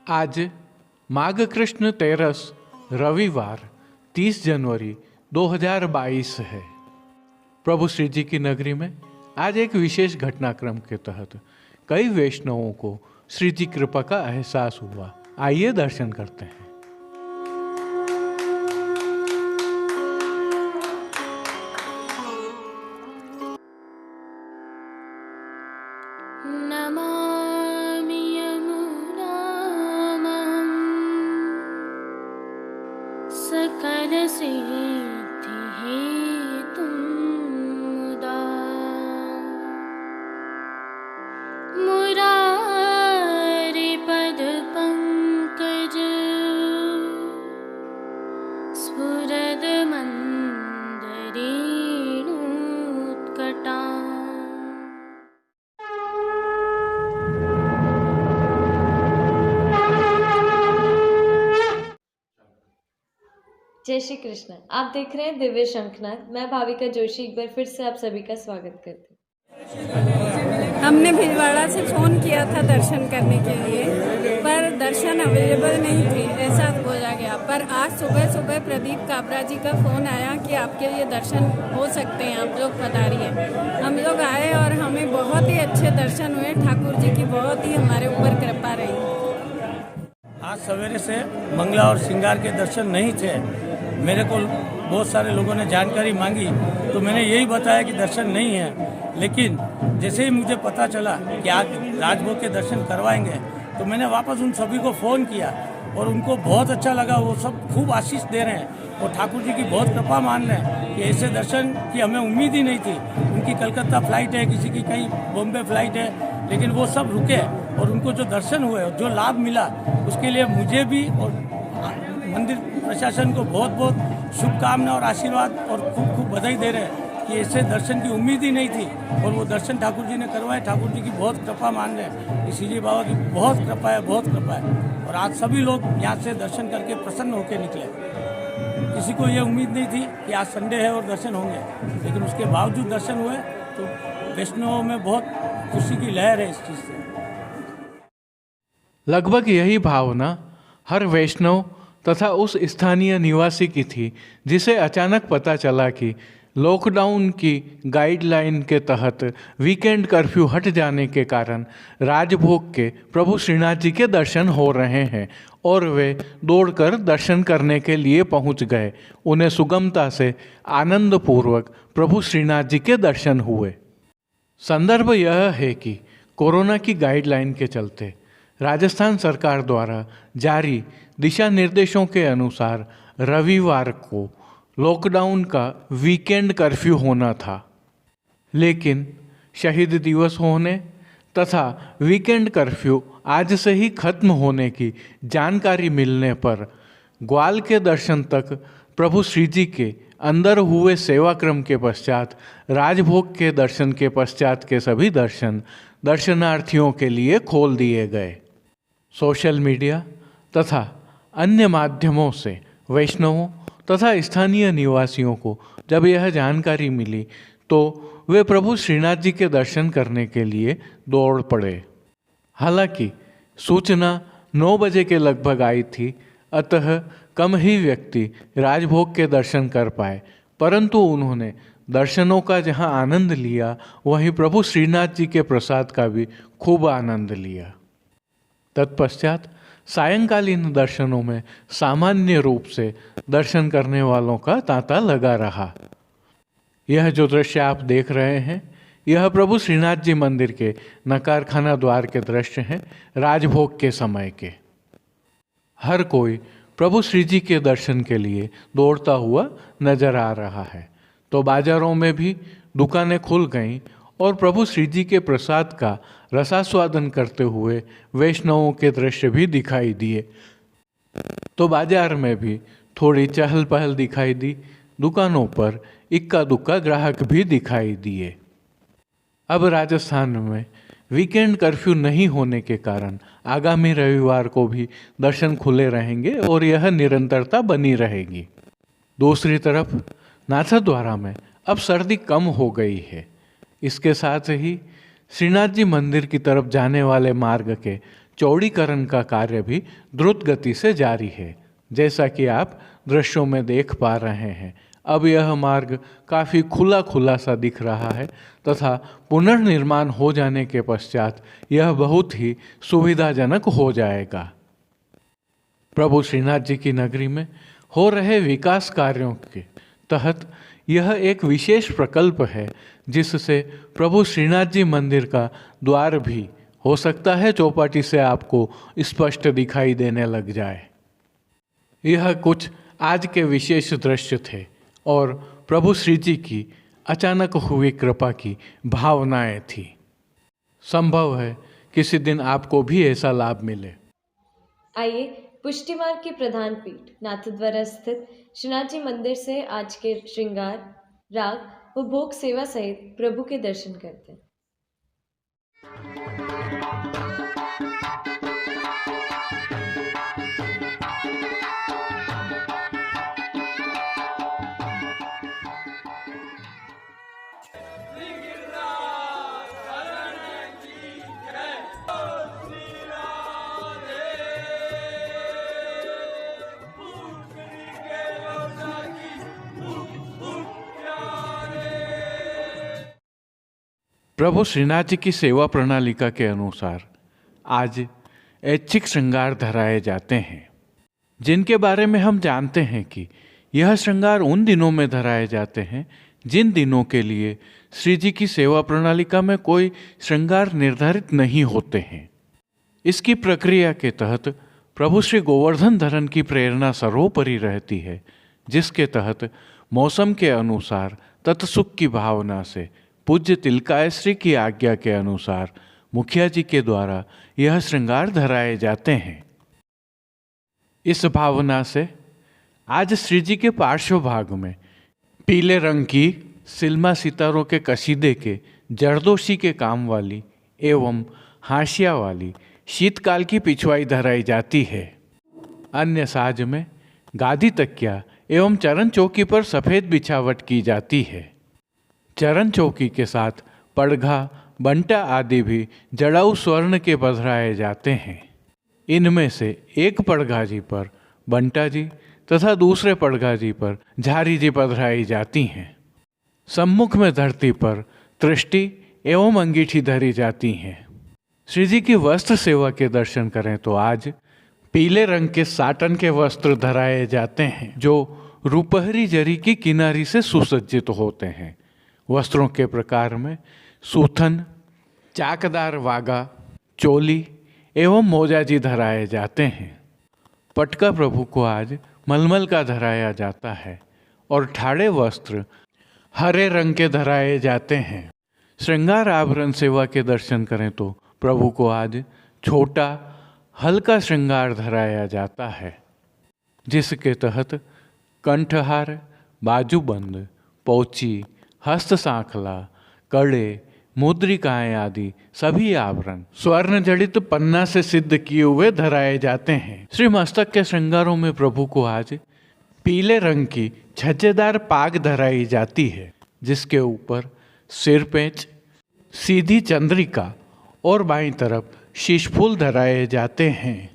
आज माघ कृष्ण तेरस रविवार 30 जनवरी 2022 है। प्रभु श्री जी की नगरी में आज एक विशेष घटनाक्रम के तहत कई वैष्णवों को श्री जी कृपा का एहसास हुआ। आइए दर्शन करते हैं। नमामि यमुनां सकलसिद्धिहेतुं मुदा मुरारिपदपङ्कज स्फुरदमन्दरेणुत्कटा। जय श्री कृष्ण। आप देख रहे हैं दिव्य शंखनाद। मैं भाविका जोशी एक बार फिर से आप सभी का स्वागत करती हूँ। हमने भिलवाड़ा से फ़ोन किया था दर्शन करने के लिए, पर दर्शन अवेलेबल नहीं थे, ऐसा बोला गया। पर आज सुबह सुबह प्रदीप काबरा जी का फ़ोन आया कि आपके लिए दर्शन हो सकते हैं, आप लोग पधारिए। हम लोग आए और हमें बहुत ही अच्छे दर्शन हुए। ठाकुर जी की बहुत ही हमारे ऊपर कृपा रही। आज सवेरे से मंगला और श्रृंगार के दर्शन नहीं थे। मेरे को बहुत सारे लोगों ने जानकारी मांगी तो मैंने यही बताया कि दर्शन नहीं है। लेकिन जैसे ही मुझे पता चला कि आज राजभोग के दर्शन करवाएंगे तो मैंने वापस उन सभी को फ़ोन किया और उनको बहुत अच्छा लगा। वो सब खूब आशीष दे रहे हैं और ठाकुर जी की बहुत कृपा मान रहे हैं कि ऐसे दर्शन की हमें उम्मीद ही नहीं थी। उनकी कलकत्ता फ्लाइट है, किसी की कहीं बॉम्बे फ्लाइट है, लेकिन वो सब रुके और उनको जो दर्शन हुए, जो लाभ मिला, उसके लिए मुझे भी और मंदिर प्रशासन को बहुत बहुत शुभकामना और आशीर्वाद और खूब खूब बधाई दे रहे हैं कि ऐसे दर्शन की उम्मीद ही नहीं थी और वो दर्शन ठाकुर जी ने करवाए। ठाकुर जी की बहुत कृपा मान रहे हैं। श्री बाबा की बहुत कृपा है, बहुत कृपा है। और आज सभी लोग यहाँ से दर्शन करके प्रसन्न होकर निकले। किसी को ये उम्मीद नहीं थी कि आज संडे है और दर्शन होंगे, लेकिन उसके बावजूद दर्शन हुए तो वैष्णवों में बहुत खुशी की लहर है इस चीज़ से। लगभग यही भावना हर वैष्णव तथा उस स्थानीय निवासी की थी जिसे अचानक पता चला कि लॉकडाउन की गाइडलाइन के तहत वीकेंड कर्फ्यू हट जाने के कारण राजभोग के प्रभु श्रीनाथ जी के दर्शन हो रहे हैं और वे दौड़कर दर्शन करने के लिए पहुंच गए। उन्हें सुगमता से आनंदपूर्वक प्रभु श्रीनाथ जी के दर्शन हुए। संदर्भ यह है कि कोरोना की गाइडलाइन के चलते राजस्थान सरकार द्वारा जारी दिशा निर्देशों के अनुसार रविवार को लॉकडाउन का वीकेंड कर्फ्यू होना था, लेकिन शहीद दिवस होने तथा वीकेंड कर्फ्यू आज से ही खत्म होने की जानकारी मिलने पर ग्वाल के दर्शन तक प्रभु श्री जी के अंदर हुए सेवाक्रम के पश्चात राजभोग के दर्शन के पश्चात के सभी दर्शन दर्शनार्थियों के लिए खोल दिए गए। सोशल मीडिया तथा अन्य माध्यमों से वैष्णवों तथा स्थानीय निवासियों को जब यह जानकारी मिली तो वे प्रभु श्रीनाथ जी के दर्शन करने के लिए दौड़ पड़े। हालांकि सूचना 9 बजे के लगभग आई थी, अतः कम ही व्यक्ति राजभोग के दर्शन कर पाए, परंतु उन्होंने दर्शनों का जहां आनंद लिया वहीं प्रभु श्रीनाथ जी के प्रसाद का भी खूब आनंद लिया। तत्पश्चात सायंकालीन दर्शनों में सामान्य रूप से दर्शन करने वालों का तांता लगा रहा। यह जो दृश्य आप देख रहे हैं, यह प्रभु श्रीनाथ जी मंदिर के नकारखाना द्वार के दृश्य हैं राजभोग के समय के। हर कोई प्रभु श्री जी के दर्शन के लिए दौड़ता हुआ नजर आ रहा है, तो बाजारों में भी दुकानें खुल गईं और प्रभु श्री जी के प्रसाद का रसास्वादन करते हुए वैष्णवों के दृश्य भी दिखाई दिए। तो बाजार में भी थोड़ी चहल पहल दिखाई दी। दुकानों पर इक्का दुक्का ग्राहक भी दिखाई दिए। अब राजस्थान में वीकेंड कर्फ्यू नहीं होने के कारण आगामी रविवार को भी दर्शन खुले रहेंगे और यह निरंतरता बनी रहेगी। दूसरी तरफ नाथद्वारा में अब सर्दी कम हो गई है। इसके साथ ही श्रीनाथ जी मंदिर की तरफ जाने वाले मार्ग के चौड़ीकरण का कार्य भी द्रुत गति से जारी है। जैसा कि आप दृश्यों में देख पा रहे हैं, अब यह मार्ग काफ़ी खुला खुला सा दिख रहा है तथा पुनर्निर्माण हो जाने के पश्चात यह बहुत ही सुविधाजनक हो जाएगा। प्रभु श्रीनाथ जी की नगरी में हो रहे विकास कार्यों के तहत यह एक विशेष प्रकल्प है जिससे प्रभु श्रीनाथ जी मंदिर का द्वार भी हो सकता है चौपाटी से आपको स्पष्ट दिखाई देने लग जाए। यह कुछ आज के विशेष दृश्य थे और प्रभु श्री जी की अचानक हुई कृपा की भावनाएं थी। संभव है किसी दिन आपको भी ऐसा लाभ मिले। आइए पुष्टि मार्ग के प्रधान पीठ नाथद्वारा स्थित श्रीनाथ जी मंदिर से आज के श्रृंगार, राग व भोग सेवा सहित प्रभु के दर्शन करते हैं। प्रभु श्रीनाथ जी की सेवा प्रणालिका के अनुसार आज ऐच्छिक श्रृंगार धराए जाते हैं, जिनके बारे में हम जानते हैं कि यह श्रृंगार उन दिनों में धराए जाते हैं जिन दिनों के लिए श्री जी की सेवा प्रणालिका में कोई श्रृंगार निर्धारित नहीं होते हैं। इसकी प्रक्रिया के तहत प्रभु श्री गोवर्धन धरन की प्रेरणा सर्वोपरि रहती है, जिसके तहत मौसम के अनुसार तत्सुख की भावना से पूज्य तिलकाय श्री की आज्ञा के अनुसार मुखिया जी के द्वारा यह श्रृंगार धराए जाते हैं। इस भावना से आज श्री जी के पार्श्व भाग में पीले रंग की सिल्मा सितारों के कसीदे के जरदोशी के काम वाली एवं हाशिया वाली शीतकाल की पिछवाई धराई जाती है। अन्य साज में गादी तकिया एवं चरण चौकी पर सफ़ेद बिछावट की जाती है। चरण चौकी के साथ पड़घा, बंटा आदि भी जड़ाऊ स्वर्ण के पधराए जाते हैं। इनमें से एक पड़घा जी पर बंटा जी तथा दूसरे पड़घा जी पर झारी जी पधराई जाती हैं। सम्मुख में धरती पर तृष्टि एवं अंगीठी धरी जाती हैं। श्री जी की वस्त्र सेवा के दर्शन करें तो आज पीले रंग के साटन के वस्त्र धराए जाते हैं, जो रुपहरी जरी की किनारी से सुसज्जित होते हैं। वस्त्रों के प्रकार में सूथन, चाकदार वागा, चोली एवं मोजाजी धराए जाते हैं। पटका प्रभु को आज मलमल का धराया जाता है और ठाड़े वस्त्र हरे रंग के धराए जाते हैं। श्रृंगार आभरण सेवा के दर्शन करें तो प्रभु को आज छोटा हल्का श्रृंगार धराया जाता है, जिसके तहत कंठहार, बाजूबंद, पौची, हस्त सांखला, कड़े, मुद्रिकाएं आदि सभी आभरण स्वर्ण जड़ित पन्ना से सिद्ध किए हुए धराए जाते हैं। श्री मस्तक के श्रृंगारों में प्रभु को आज पीले रंग की छज्जेदार पाग धराई जाती है, जिसके ऊपर सिरपेंच, सीधी चंद्रिका और बाईं तरफ शीशफूल धराए जाते हैं।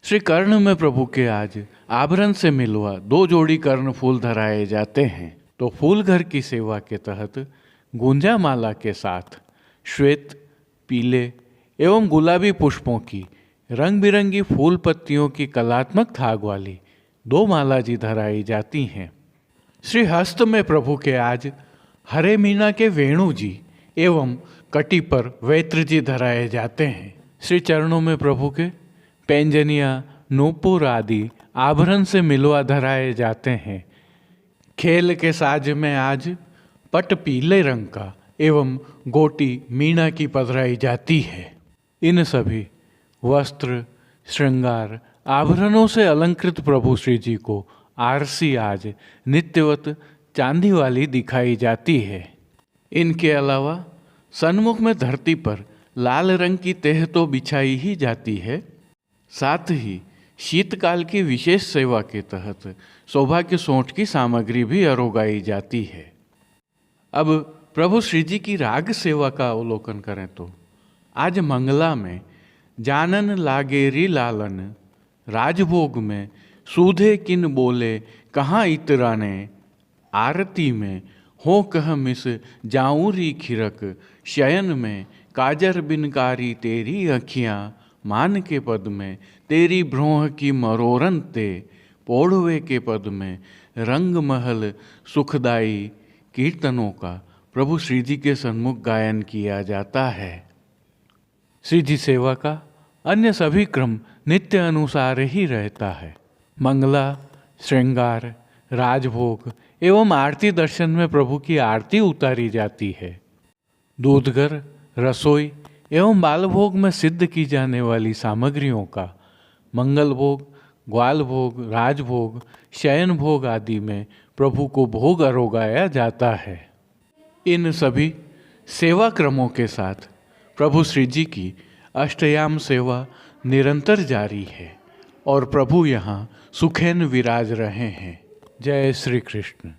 श्री कर्ण में प्रभु के आज आभरण से मिलवा 2 जोड़ी कर्ण फूल धराए जाते हैं। तो फूल घर की सेवा के तहत गुंजा माला के साथ श्वेत, पीले एवं गुलाबी पुष्पों की रंग बिरंगी फूल पत्तियों की कलात्मक थाग वाली 2 माला जी धराई जाती हैं। श्री हस्त में प्रभु के आज हरे मीना के वेणु जी एवं कटी पर वैत्र जी धराए जाते हैं। श्री चरणों में प्रभु के पैंजनिया, नूपुर आदि आभरण से मिलवा धराए जाते हैं। खेल के साज में आज पट पीले रंग का एवं गोटी मीना की पधराई जाती है। इन सभी वस्त्र, श्रृंगार, आभरणों से अलंकृत प्रभु श्री जी को आरसी आज नित्यवत चांदी वाली दिखाई जाती है। इनके अलावा सन्मुख में धरती पर लाल रंग की तेह तो बिछाई ही जाती है, साथ ही शीतकाल की विशेष सेवा के तहत सौभाग्य सोंठ की सामग्री भी अरोगाई जाती है। अब प्रभु श्री जी की राग सेवा का अवलोकन करें तो आज मंगला में जानन लागेरी लालन, राजभोग में सूधे किन बोले कहाँ इतराने, आरती में हो कह मिस जाऊरी खिरक, शयन में काजर बिनकारी तेरी अखियाँ, मान के पद में तेरी भ्रोह की मरोरन ते, पोढ़वे के पद में रंग महल सुखदाई, कीर्तनों का प्रभु श्री जी के सन्मुख गायन किया जाता है। श्री जी सेवा का अन्य सभी क्रम नित्य अनुसार ही रहता है। मंगला, श्रृंगार, राजभोग एवं आरती दर्शन में प्रभु की आरती उतारी जाती है। दूधगर, रसोई एवं बालभोग में सिद्ध की जाने वाली सामग्रियों का मंगल भोग, ग्वाल भोग, राजभोग, शयन भोग आदि में प्रभु को भोग अरोगाया जाता है। इन सभी सेवा क्रमों के साथ प्रभु श्री जी की अष्टयाम सेवा निरंतर जारी है और प्रभु यहाँ सुखेन विराज रहे हैं। जय श्री कृष्ण।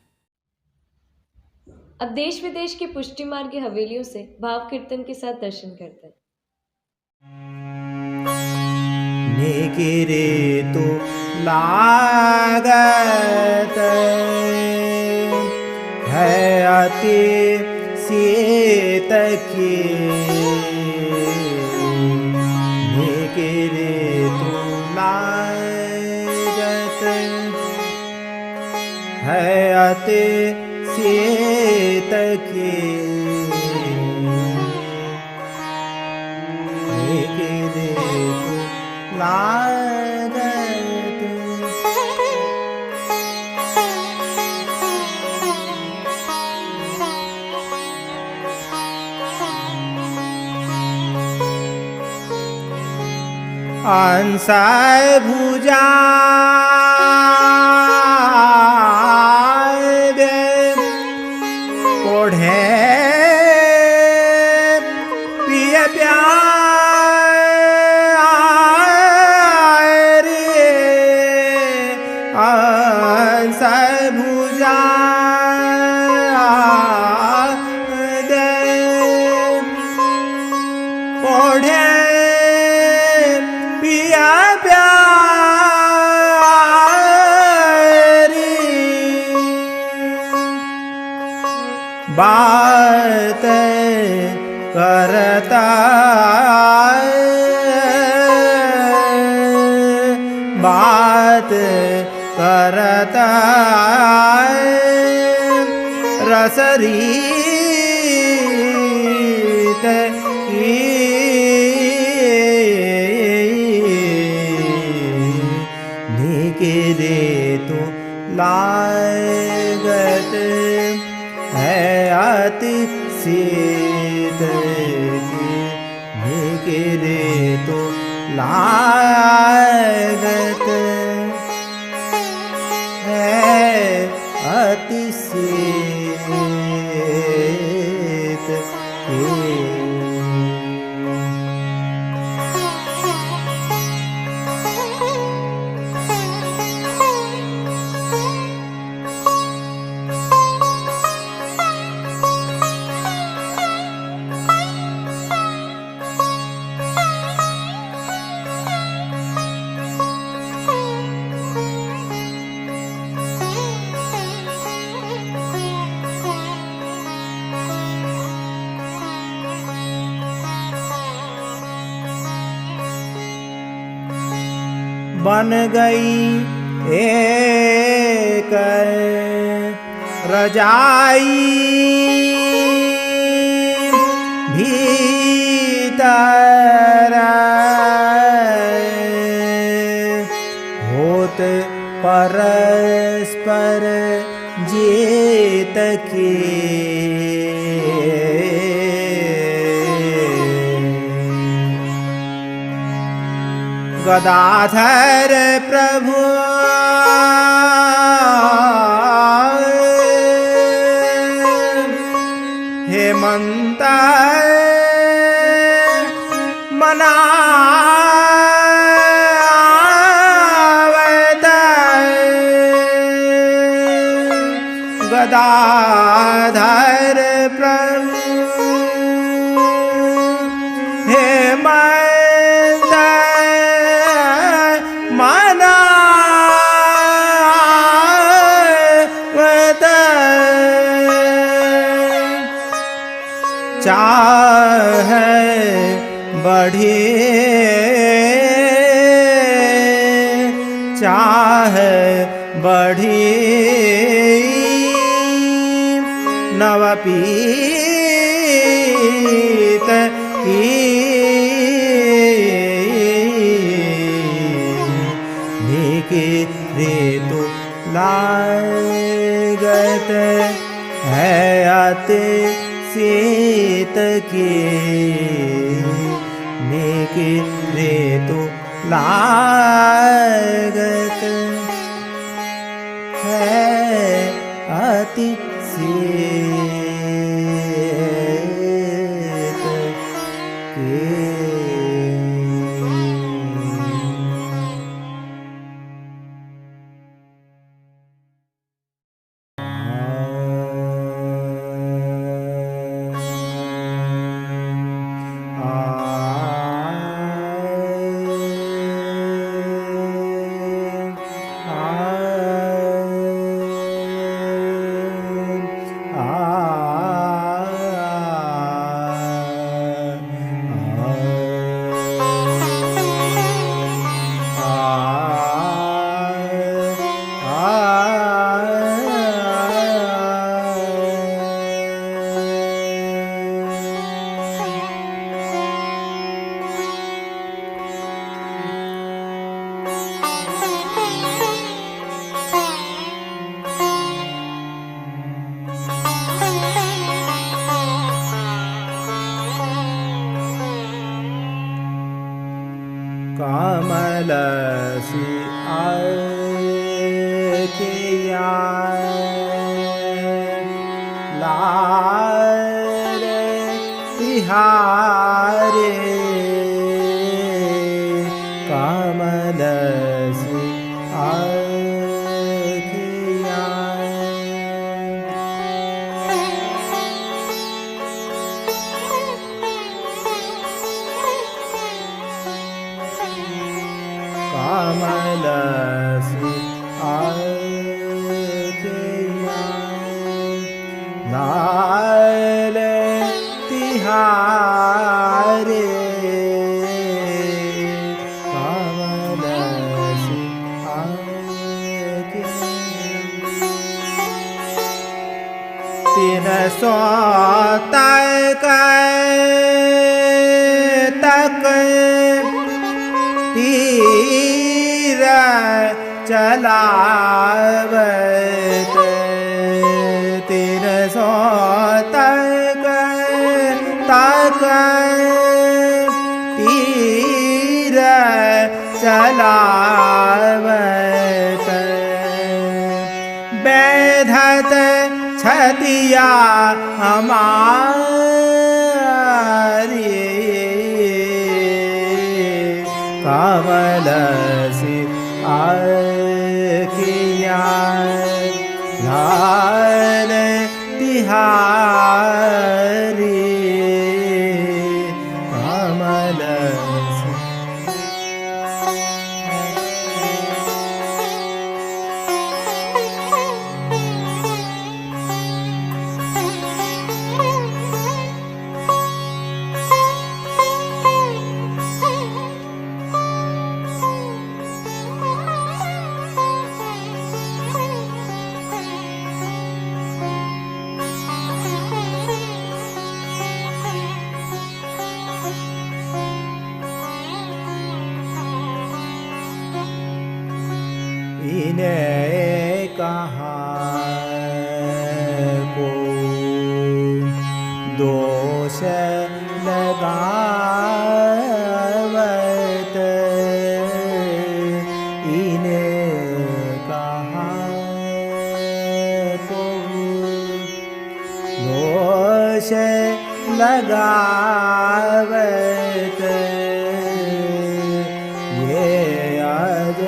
अब देश विदेश के पुष्टि मार्ग की हवेलियों से भाव कीर्तन के साथ दर्शन करते हैं। निगिरे तो लागत है अति सीत की, निगिरे तो लागत है अति सीत की, निगिरे तो लागत अंसाय भुजा ओढ़े पिय अंसाय भुजा ओढ़े बात करता बात करता रसरीत की, निगिरे तो लागत है अति सीत की, निगिरे तो लागत है अति सीत की। बन गई एक रजाई भीतर होत परस्पर जीत की, गदाधर प्रभु हेमंत मनावत, गदाधर प्रभु हेमंत बढ़ी चाह बढ़ी नवपीत की ऋतु लागत है अति शीत की नेकी ऋतु लागत है अति शीत की। कमलसी आँखियाँ लाल तिहारे कमलसी कमलसी आँखियाँ लाल तिहारे कमलसी आँखियाँ 300 तक तीर चलावत 300 तक तीर चलावत बैधत छतिया हमारी कमलसी आँखियाँ लाल तिहारी कमलसी इन्हें कहाँ को दोष लगावत इन्हें कहाँ को दोष लगावत ये आज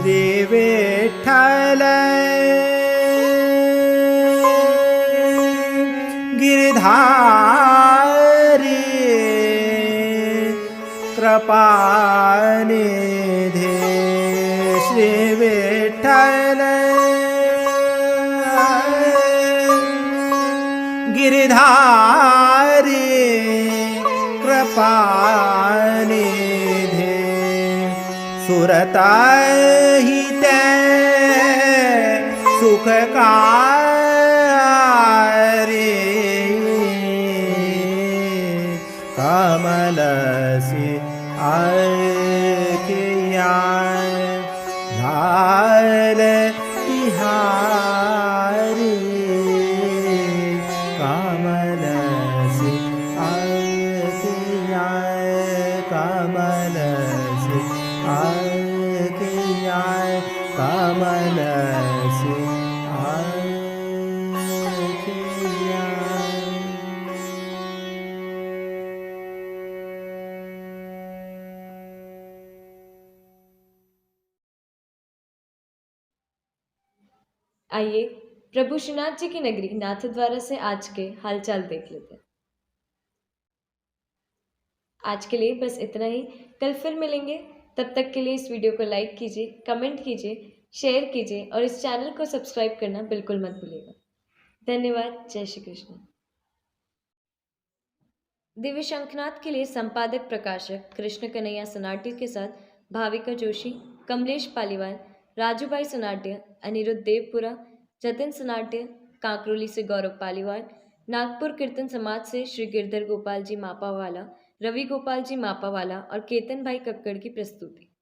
श्री विठ्ठल गिरधारी कृपानिधे श्री विठ्ठल गिरधारी कृपानिधे सुरताहिते सुखकारी कमलसी आखिया लाल तिहारी कमलसी आखिया कमलसी आखिया कमलसी आखिया। आइए प्रभु श्रीनाथ जी की नगरी नाथद्वारा से आज के हालचाल देख लेते हैं। आज के लिए बस इतना ही। कल फिर मिलेंगे। तब तक के लिए इस वीडियो को लाइक कीजिए, कमेंट कीजिए, शेयर कीजिए और इस चैनल को सब्सक्राइब करना बिल्कुल मत भूलिएगा। धन्यवाद। जय श्री कृष्ण। दिव्य शंखनाथ के लिए संपादक प्रकाशक कृष्ण कन्हैया सनाट्य के साथ भाविका जोशी, कमलेश पालीवाल, राजू भाई सनाट्य, अनिरुद्ध देवपुरा, जतिन सनाट्य, कांकरोली से गौरव पालीवाल, नागपुर कीर्तन समाज से श्री गिरधर गोपाल जी मापावाला, रवि गोपाल जी मापावाला और केतन भाई कक्कड़ की प्रस्तुति।